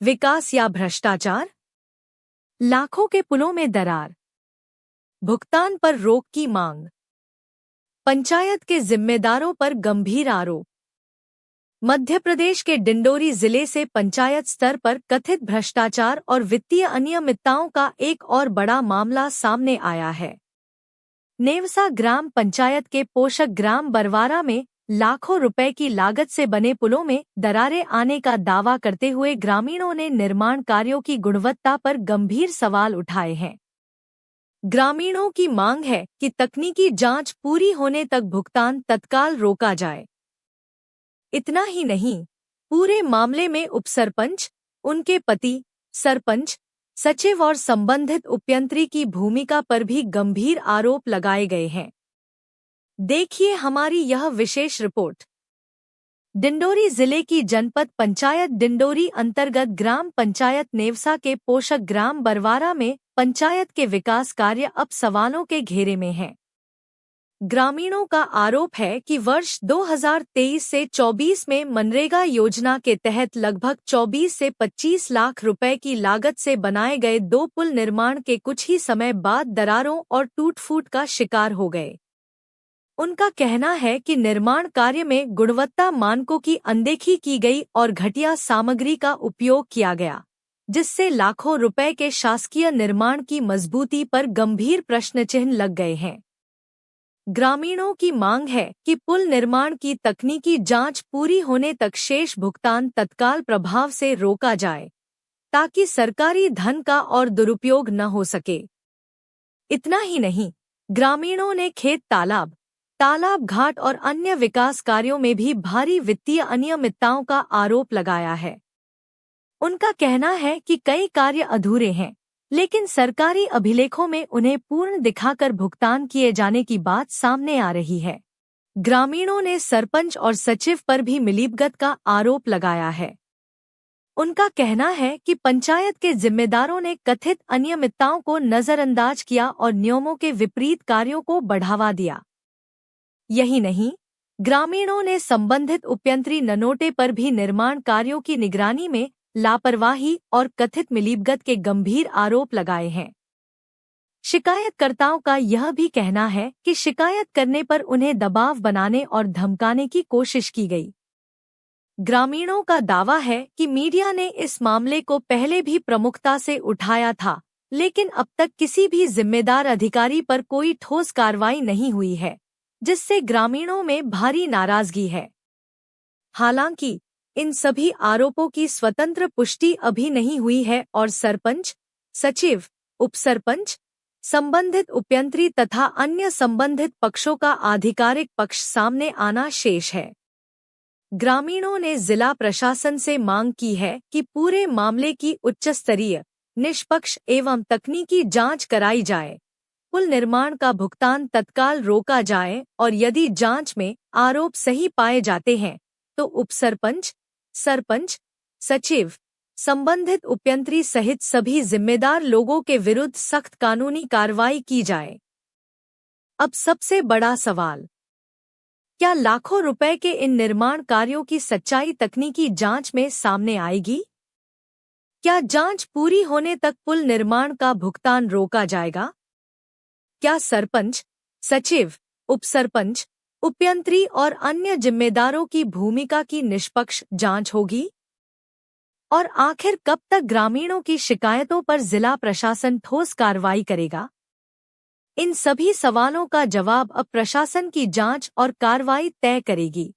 विकास या भ्रष्टाचार? लाखों के पुलों में दरार, भुगतान पर रोक की मांग, पंचायत के जिम्मेदारों पर गंभीर आरोप। मध्य प्रदेश के डिंडोरी जिले से पंचायत स्तर पर कथित भ्रष्टाचार और वित्तीय अनियमितताओं का एक और बड़ा मामला सामने आया है। नेवसा ग्राम पंचायत के पोषक ग्राम बरवारा में लाखों रुपए की लागत से बने पुलों में दरारें आने का दावा करते हुए ग्रामीणों ने निर्माण कार्यों की गुणवत्ता पर गंभीर सवाल उठाए हैं। ग्रामीणों की मांग है कि तकनीकी जांच पूरी होने तक भुगतान तत्काल रोका जाए। इतना ही नहीं, पूरे मामले में उपसरपंच, उनके पति, सरपंच, सचिव और संबंधित उपयंत्री की भूमिका पर भी गंभीर आरोप लगाए गए हैं। देखिए हमारी यह विशेष रिपोर्ट। डिंडोरी जिले की जनपद पंचायत डिंडोरी अंतर्गत ग्राम पंचायत नेवसा के पोषक ग्राम बरवारा में पंचायत के विकास कार्य अब सवालों के घेरे में हैं। ग्रामीणों का आरोप है कि वर्ष 2023 से 24 में मनरेगा योजना के तहत लगभग 24 से 25 लाख रुपए की लागत से बनाए गए 2 पुल निर्माण के कुछ ही समय बाद दरारों और टूट-फूट का शिकार हो गए। उनका कहना है कि निर्माण कार्य में गुणवत्ता मानकों की अनदेखी की गई और घटिया सामग्री का उपयोग किया गया, जिससे लाखों रुपए के शासकीय निर्माण की मजबूती पर गंभीर प्रश्नचिन्ह लग गए हैं। ग्रामीणों की मांग है कि पुल निर्माण की तकनीकी जांच पूरी होने तक शेष भुगतान तत्काल प्रभाव से रोका जाए, ताकि सरकारी धन का और दुरुपयोग न हो सके। इतना ही नहीं, ग्रामीणों ने खेत तालाब घाट और अन्य विकास कार्यों में भी भारी वित्तीय अनियमितताओं का आरोप लगाया है। उनका कहना है कि कई कार्य अधूरे हैं, लेकिन सरकारी अभिलेखों में उन्हें पूर्ण दिखाकर भुगतान किए जाने की बात सामने आ रही है। ग्रामीणों ने सरपंच और सचिव पर भी मिलीभगत का आरोप लगाया है। उनका कहना है कि पंचायत के जिम्मेदारों ने कथित अनियमितताओं को नजरअंदाज किया और नियमों के विपरीत कार्यों को बढ़ावा दिया। यही नहीं, ग्रामीणों ने संबंधित उपयंत्री ननोटे पर भी निर्माण कार्यों की निगरानी में लापरवाही और कथित मिलीभगत के गंभीर आरोप लगाए हैं। शिकायतकर्ताओं का यह भी कहना है कि शिकायत करने पर उन्हें दबाव बनाने और धमकाने की कोशिश की गई। ग्रामीणों का दावा है कि मीडिया ने इस मामले को पहले भी प्रमुखता से उठाया था, लेकिन अब तक किसी भी जिम्मेदार अधिकारी पर कोई ठोस कार्रवाई नहीं हुई है, जिससे ग्रामीणों में भारी नाराजगी है। हालांकि इन सभी आरोपों की स्वतंत्र पुष्टि अभी नहीं हुई है और सरपंच, सचिव, उपसरपंच, संबंधित उपयंत्री तथा अन्य संबंधित पक्षों का आधिकारिक पक्ष सामने आना शेष है। ग्रामीणों ने जिला प्रशासन से मांग की है कि पूरे मामले की उच्चस्तरीय, निष्पक्ष एवं तकनीकी जांच कराई जाए, पुल निर्माण का भुगतान तत्काल रोका जाए और यदि जांच में आरोप सही पाए जाते हैं तो उपसरपंच, सरपंच, सचिव, संबंधित उपयंत्री सहित सभी जिम्मेदार लोगों के विरुद्ध सख्त कानूनी कार्रवाई की जाए। अब सबसे बड़ा सवाल, क्या लाखों रुपए के इन निर्माण कार्यों की सच्चाई तकनीकी जांच में सामने आएगी? क्या जांच पूरी होने तक पुल निर्माण का भुगतान रोका जाएगा? क्या सरपंच, सचिव, उपसरपंच, उपयंत्री और अन्य जिम्मेदारों की भूमिका की निष्पक्ष जांच होगी? और आखिर कब तक ग्रामीणों की शिकायतों पर जिला प्रशासन ठोस कार्रवाई करेगा? इन सभी सवालों का जवाब अब प्रशासन की जांच और कार्रवाई तय करेगी।